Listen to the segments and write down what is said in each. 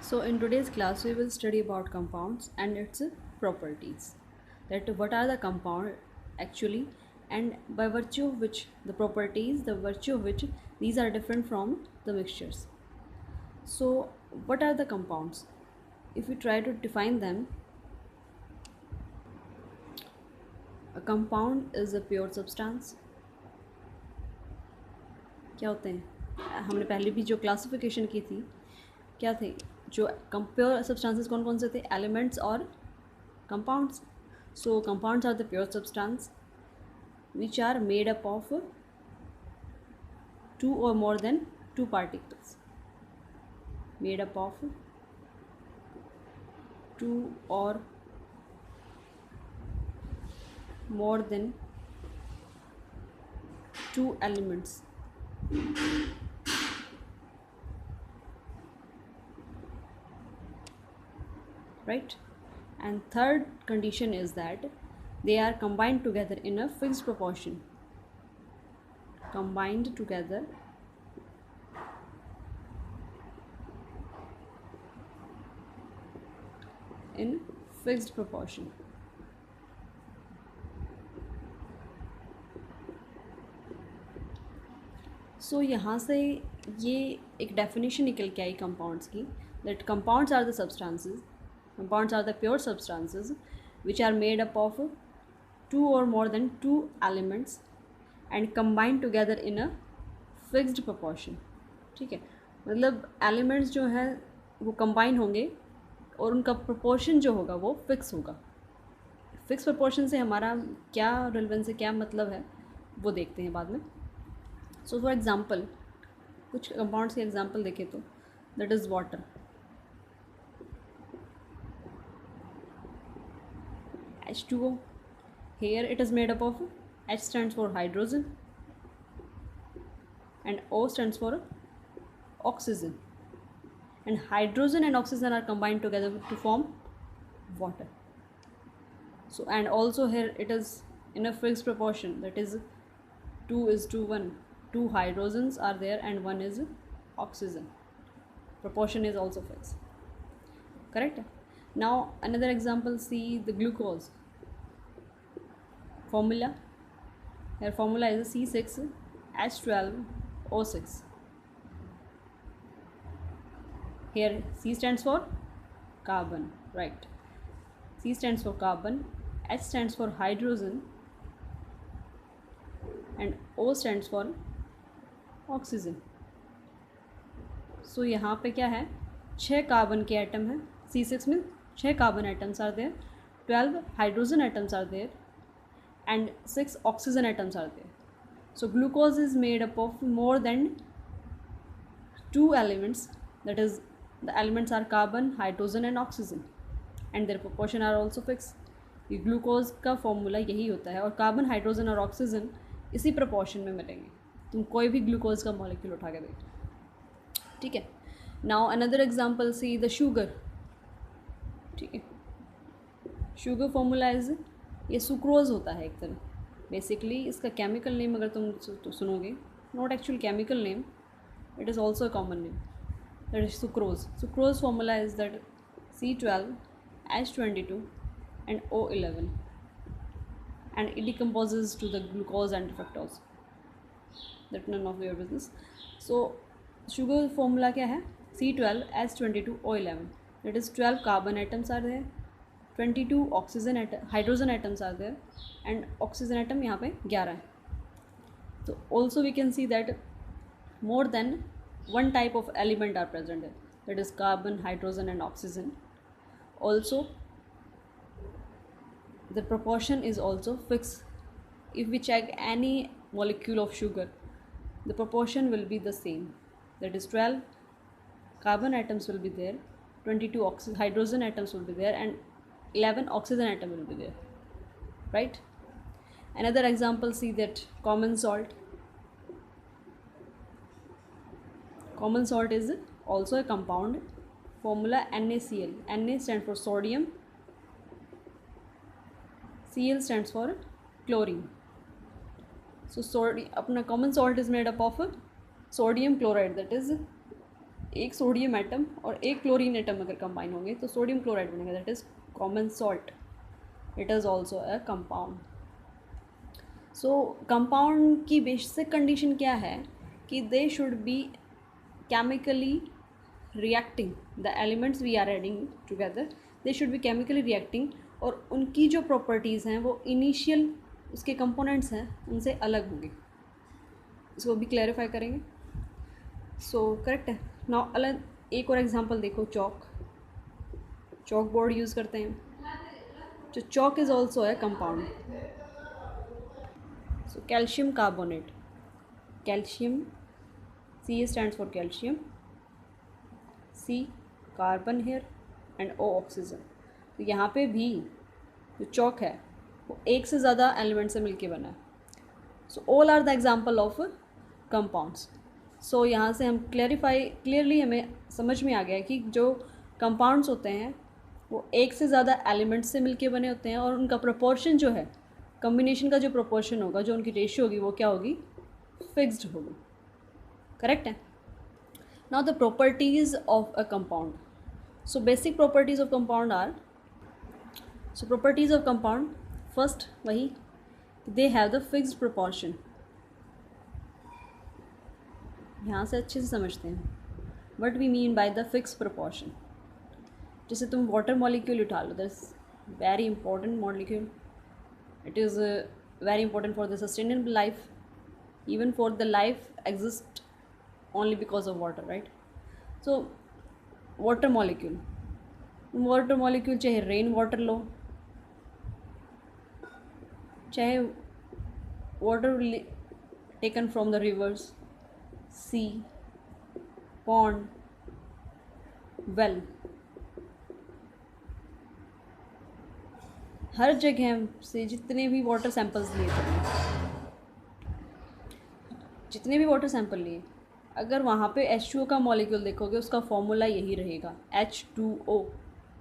So in today's class we will study about compounds and its properties. That what are the compound actually, and by virtue of which the properties, the virtue of which these are different from the mixtures. So what are the compounds? If we try to define them, a compound is a pure substance. क्या होते हैं, हमने पहले भी जो classification की थी क्या थे, जो प्योर सब्सटेंसेस कौन कौन से थे, एलिमेंट्स और compounds. So compounds are the pure substance which are made up of two or more than two particles, made up of two or more than two elements. Right? And third condition is that they are combined together in a fixed proportion. Combined together in fixed proportion. सो यहाँ से ये एक definition निकल के आई compounds की, that compounds are the substances, compounds are the pure substances which are made up of two or more than two elements and combined together in a fixed proportion. ठीक है, मतलब एलिमेंट्स जो है वो कंबाइन होंगे और उनका प्रोपोर्शन जो होगा वो फिक्स होगा. फिक्स प्रोपोर्शन से हमारा क्या रिलेवेंस है, क्या मतलब है, वो देखते हैं बाद में. सो फॉर एग्जांपल कुछ कंपाउंड्स के एग्जांपल देखें तो that is water. H2O. Here it is made up of H stands for hydrogen and O stands for oxygen, and hydrogen and oxygen are combined together to form water. So and also here it is in a fixed proportion, that is 2:1. Two hydrogens are there and one is oxygen. Proportion is also fixed. Correct? Now another example, see the glucose formula. Their formula is C6H12O6. Here C stands for carbon, right? C stands for carbon, H stands for hydrogen and O stands for oxygen. So यहाँ पे क्या है, 6 carbon के atom हैं. C6 में 6 carbon atoms are there, 12 hydrogen atoms are there and 6 oxygen atoms are there. So glucose is made up of more than 2 elements, that is the elements are carbon, hydrogen and oxygen and their proportion are also fixed. ये glucose का formula यही होता है और carbon, hydrogen और oxygen इसी proportion में मिलेंगे. तुम कोई भी ग्लूकोज का मॉलिक्यूल उठा के देखो. ठीक है. Now another example, see the sugar. ठीक है, शुगर फॉर्मूला इज, ये सुक्रोज होता है एक तरह. बेसिकली इसका केमिकल नेम अगर तुम सुनोगे, not actual chemical name, it is also a common name, that is sucrose. Sucrose formula is that C12H22 and O11 and it decomposes to the glucose and fructose. That none of your business. So sugar formula क्या है, C12H22O11, that is 12 carbon atoms are there, 22 oxygen hydrogen atoms are there and oxygen atom यहाँ पे 11 है. तो also we can see that more than one type of element are present है, that is carbon, hydrogen and oxygen. Also the proportion is also fixed. If we check any molecule of sugar, the proportion will be the same, that is 12 carbon atoms will be there, 22 hydrogen atoms will be there and 11 oxygen atom will be there, right? Another example, see that common salt. Common salt is also a compound. Formula NaCl. Na stands for sodium, Cl stands for chlorine. So sodium, अपना common salt is made up of sodium chloride, that is एक sodium atom और एक chlorine atom अगर combine होंगे तो sodium chloride बनेगा, that is common salt. It is also a compound. So compound की basic condition क्या है कि they should be chemically reacting. The elements we are adding together they should be chemically reacting, और उनकी जो properties हैं वो इनिशियल उसके कंपोनेंट्स हैं उनसे अलग होंगे. इसको भी क्लैरिफाई करेंगे. सो करेक्ट है. नाउ अलग एक और एग्जांपल देखो. चॉक बोर्ड यूज़ करते हैं. जो चॉक इज़ ऑल्सो है compound. So calcium carbonate. Calcium, C stands for calcium, C carbon here and O oxygen. तो यहाँ पे भी जो चॉक है वो एक से ज़्यादा एलिमेंट से मिलके बना है. So all are the example of compounds. So यहाँ से हम क्लियरली हमें समझ में आ गया कि जो कंपाउंड्स होते हैं वो एक से ज़्यादा एलिमेंट्स से मिलके बने होते हैं, और उनका प्रोपोर्शन जो है, कम्बिनेशन का जो प्रोपोर्शन होगा, जो उनकी रेशियो होगी वो क्या होगी, फिक्स्ड होगी. करेक्ट है. Now the properties of a compound. So basic properties of compound are, so properties of compound, first वही they have the fixed proportion. यहाँ से अच्छे से समझते हैं what we mean by the fix proportion. जैसे तुम वाटर मॉलिक्यूल उठा लो, that's very important molecule. It is very important for the sustainable life, even for the life exist only because of water, right. So water molecule चाहे rain water लो, चाहे water taken from the rivers, sea, pond, well, हर जगह से जितने भी water samples लिए अगर वहाँ पे H2O का मॉलिक्यूल देखोगे उसका फॉर्मूला यही रहेगा, H2O.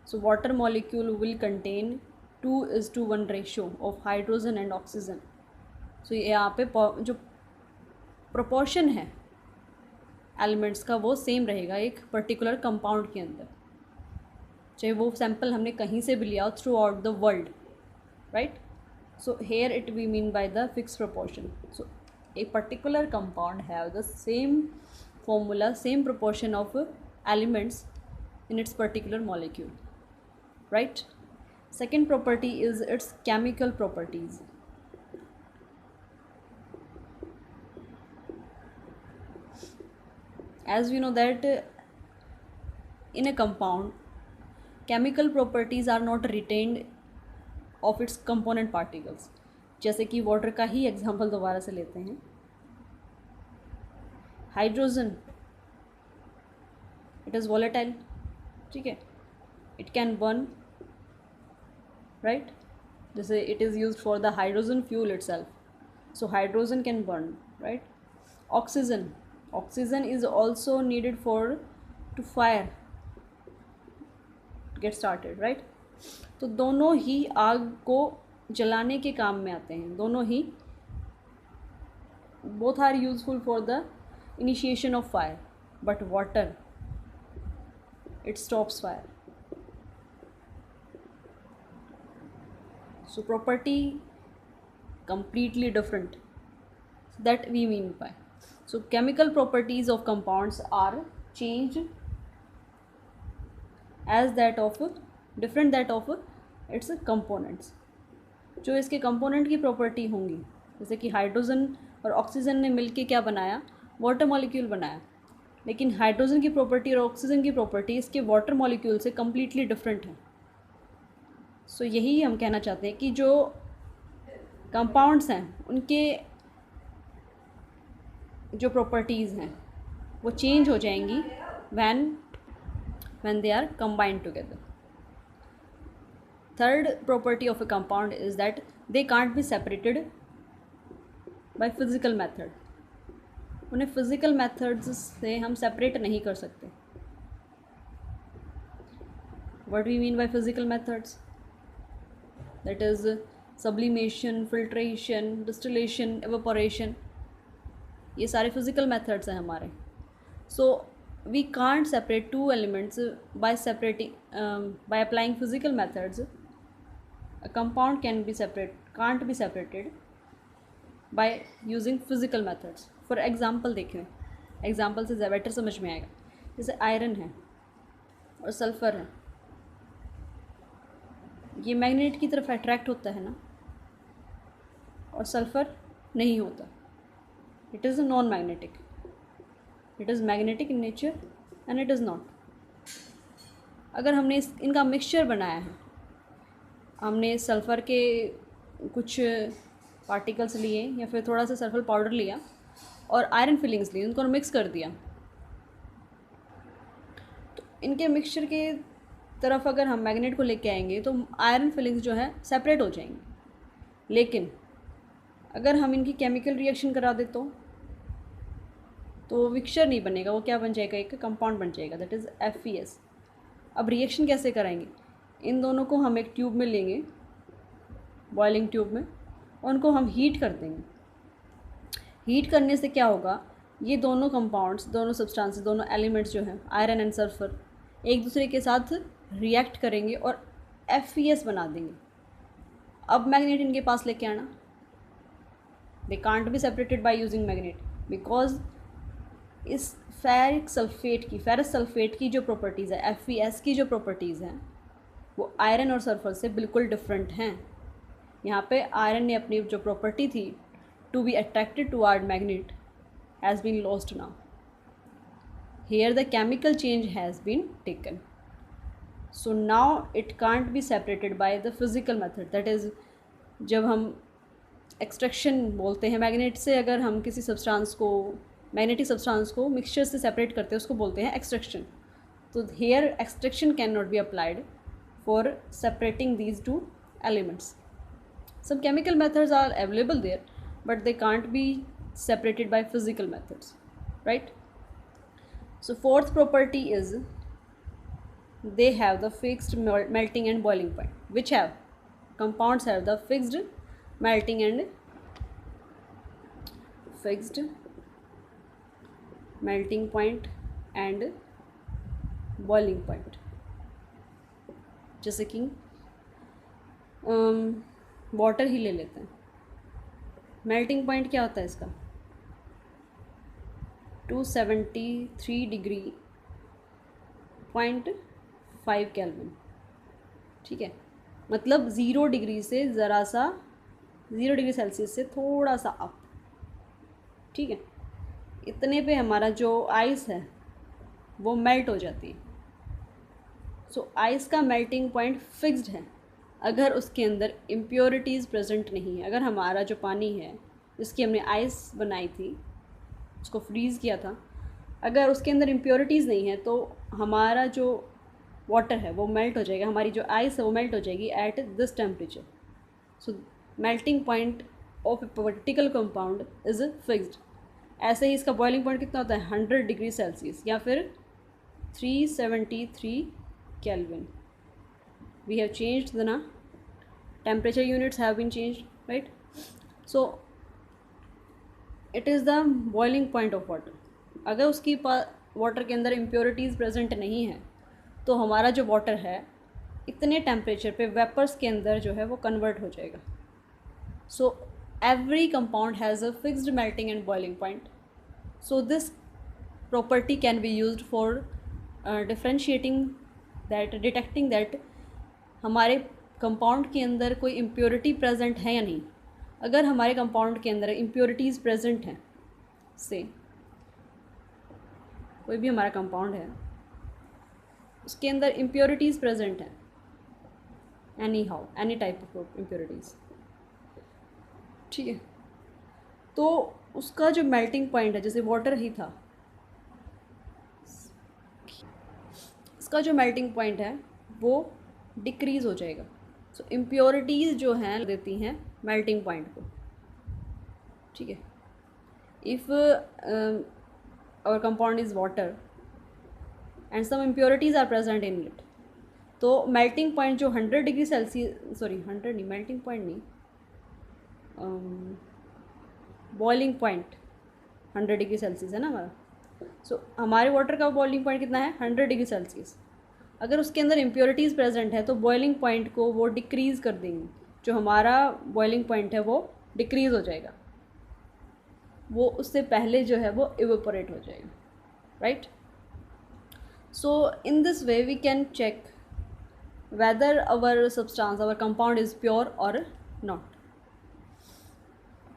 So water molecule will contain 2:1 ratio of hydrogen and oxygen. So यहाँ पे जो प्रोपोर्शन है एलिमेंट्स का वो सेम रहेगा एक पर्टिकुलर कंपाउंड के अंदर, चाहे वो सैंपल हमने कहीं से भी लिया हो throughout the world, right. So here it we mean by the fix proportion. सो a particular compound have the same formula, same proportion of elements in its particular molecule, right. Second property is its chemical properties. As we know that in a compound chemical properties are not retained of its component particles. जैसे कि water का ही example दोबारा से लेते हैं. Hydrogen, it is volatile, ठीक है, it can burn, right. जैसे it is used for the hydrogen fuel itself, so hydrogen can burn, right. Oxygen is also needed for to fire get started, right. तो दोनों ही आग को जलाने के काम में आते हैं, दोनों ही both are useful for the initiation of fire, but water it stops fire. So property completely different, that we mean by. So chemical properties of compounds are changed as that of different that of its components. जो इसके component की property होंगी, जैसे कि hydrogen और oxygen ने मिलके क्या बनाया, वाटर मॉलिक्यूल बनाया, लेकिन हाइड्रोजन की प्रॉपर्टी और ऑक्सीजन की प्रॉपर्टी इसके वाटर मॉलिक्यूल से कम्प्लीटली डिफरेंट है. सो यही हम कहना चाहते हैं कि जो कंपाउंड्स हैं उनके जो प्रॉपर्टीज़ हैं वो चेंज हो जाएंगी when they are combined together. Third property of a compound is that they can't be separated by physical method. उन्हें physical methods से हम separate नहीं कर सकते. What we mean by physical methods? That is sublimation, filtration, distillation, evaporation. ये सारे physical methods हैं हमारे. So we can't separate two elements by separating by applying physical methods. A compound can't be separated by using physical methods. For example देखें, example से better समझ में आएगा. जैसे आयरन है और सल्फ़र है, ये मैग्नेट की तरफ अट्रैक्ट होता है ना, और सल्फ़र नहीं होता. It is non magnetic. It is magnetic in nature and it is not. अगर हमने इनका मिक्सचर बनाया है, हमने सल्फ़र के कुछ पार्टिकल्स लिए या फिर थोड़ा सा सल्फ़र पाउडर लिया और आयरन फिलिंग्स ली, उनको मिक्स कर दिया, तो इनके मिक्सचर के तरफ अगर हम मैग्नेट को लेके आएंगे तो आयरन फिलिंग्स जो है सेपरेट हो जाएंगी. लेकिन अगर हम इनकी केमिकल रिएक्शन करा दे तो वो मिक्सचर नहीं बनेगा, वो क्या बन जाएगा, एक कंपाउंड बन जाएगा, दैट इज़ FeS. अब रिएक्शन कैसे कराएंगे, इन दोनों को हम एक ट्यूब में लेंगे, बॉइलिंग ट्यूब में, और उनको हम हीट कर देंगे. हीट करने से क्या होगा, ये दोनों कंपाउंड्स, दोनों सब्सटेंसेस, दोनों एलिमेंट्स जो हैं आयरन एंड सल्फ़र, एक दूसरे के साथ रिएक्ट करेंगे और FeS बना देंगे. अब मैग्नेट इनके पास लेके आना, they can't be separated by using magnet, because इस फेरस सल्फेट की जो प्रॉपर्टीज़ है, FeS की जो प्रॉपर्टीज़ हैं, वो आयरन और सल्फर से बिल्कुल डिफरेंट हैं. यहाँ पे आयरन ने अपनी जो प्रॉपर्टी थी to be attracted toward magnet has been lost now. Here the chemical change has been taken. So now it can't be separated by the physical method. That is, जब हम extraction बोलते हैं magnet से, अगर हम किसी substance को, magnetic substance को मिक्सचर से सेपरेट करते हैं, उसको बोलते हैं एक्सट्रैक्शन. तो here extraction can not be applied for separating these two elements. Some chemical methods are available there, but they can't be separated by physical methods, right? So fourth property is they have the fixed melting and boiling point. Which have compounds have the fixed melting and boiling point. जैसे कि water ही ले लेते हैं. Melting point क्या होता है इसका, 273 degree .5 kelvin. ठीक है, मतलब 0 डिग्री से ज़रा सा, 0 डिग्री सेल्सियस से थोड़ा सा अप. ठीक है, इतने पे हमारा जो आइस है वो मेल्ट हो जाती है. सो आइस का मेल्टिंग पॉइंट फिक्स्ड है. अगर उसके अंदर इम्प्योरिटीज़ प्रेजेंट नहीं है, अगर हमारा जो पानी है जिसकी हमने आइस बनाई थी, उसको फ्रीज़ किया था, अगर उसके अंदर इम्प्योरिटीज़ नहीं है तो हमारा जो वाटर है वो मेल्ट हो जाएगा, हमारी जो आइस है वो मेल्ट हो जाएगी at this temperature. So melting point of a particular compound is fixed. ऐसे ही इसका बॉइलिंग पॉइंट कितना होता है, 100 डिग्री सेल्सियस या फिर 373 kelvin. We have changed the temperature units have been changed, right? So it is the boiling point of water. अगर उसकी water के अंदर impurities present नहीं है तो हमारा जो वाटर है इतने टेम्परेचर पे वेपर्स के अंदर जो है वो कन्वर्ट हो जाएगा. सो every compound has a fixed melting and boiling point. So this property can be used for differentiating that, detecting that हमारे कंपाउंड के अंदर कोई इम्प्योरिटी प्रेजेंट है या नहीं. अगर हमारे कंपाउंड के अंदर इम्प्योरिटीज़ प्रेजेंट हैं, से कोई भी हमारा कंपाउंड है उसके अंदर इम्प्योरिटीज़ प्रेजेंट हैं, एनी टाइप ऑफ इम्प्योरिटीज़, ठीक है, तो उसका जो मेल्टिंग पॉइंट है, जैसे वाटर ही था, इसका जो मेल्टिंग पॉइंट है वो डिक्रीज़ हो जाएगा. सो इम्प्योरिटीज़ जो हैं देती हैं मेल्टिंग पॉइंट को. ठीक है, if our compound is water and some impurities are present in it, तो मेल्टिंग पॉइंट जो 100 डिग्री सेल्सियस, सॉरी 100 नहीं, मेल्टिंग पॉइंट नहीं, बॉइलिंग पॉइंट 100 डिग्री सेल्सियस है ना हमारा, सो हमारे वाटर का बॉइलिंग पॉइंट कितना है 100 डिग्री सेल्सियस। अगर उसके अंदर इम्प्योरिटीज़ प्रेजेंट है तो बॉइलिंग पॉइंट को वो डिक्रीज़ कर देंगी, जो हमारा बॉइलिंग पॉइंट है वो डिक्रीज़ हो जाएगा, वो उससे पहले जो है वो इवेपोरेट हो जाएगा, right. So in this way we can check whether our substance, our compound is pure or not.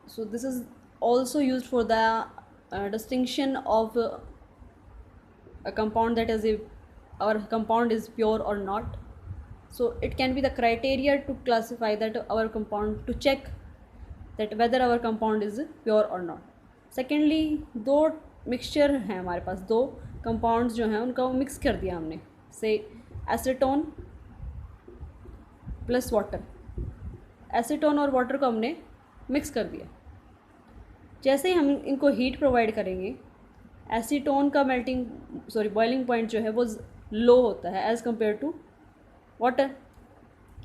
So this is also used for the distinction of a compound, that is if our compound is pure or not. So it can be the criteria to classify that our compound, to check that whether our compound is pure or not. Secondly, दो mixture हैं हमारे पास, दो compounds जो हैं उनका mix कर दिया हमने, से एसीटोन प्लस वाटर, एसीटोन और वाटर को हमने मिक्स कर दिया। जैसे ही हम इनको हीट प्रोवाइड करेंगे, एसीटोन का बॉइलिंग पॉइंट जो है वो लो होता है एज़ कम्पेयर टू वाटर,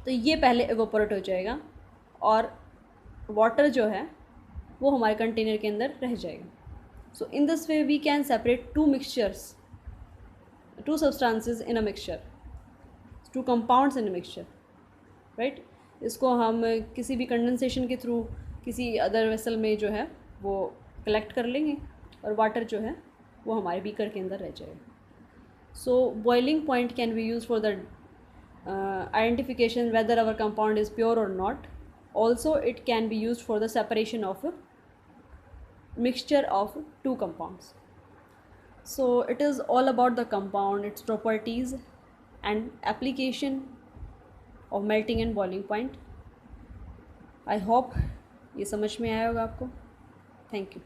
तो ये पहले एवोपोरेट हो जाएगा और वाटर जो है वो हमारे कंटेनर के अंदर रह जाएगा। So in this way we can separate two substances in a mixture, two compounds in a mixture, right. इसको हम किसी भी कंडेंसेशन के थ्रू किसी अदर वेसल में जो है वो कलेक्ट कर लेंगे और वाटर जो है वो हमारे बीकर के अंदर रह जाएगा। सो boiling point can be use for the identification whether our compound is pure or not. Also it can be used for the separation of a mixture of two compounds. So it is all about the compound, its properties and application of melting and boiling point. I hope ये समझ में आया होगा आपको। Thank you.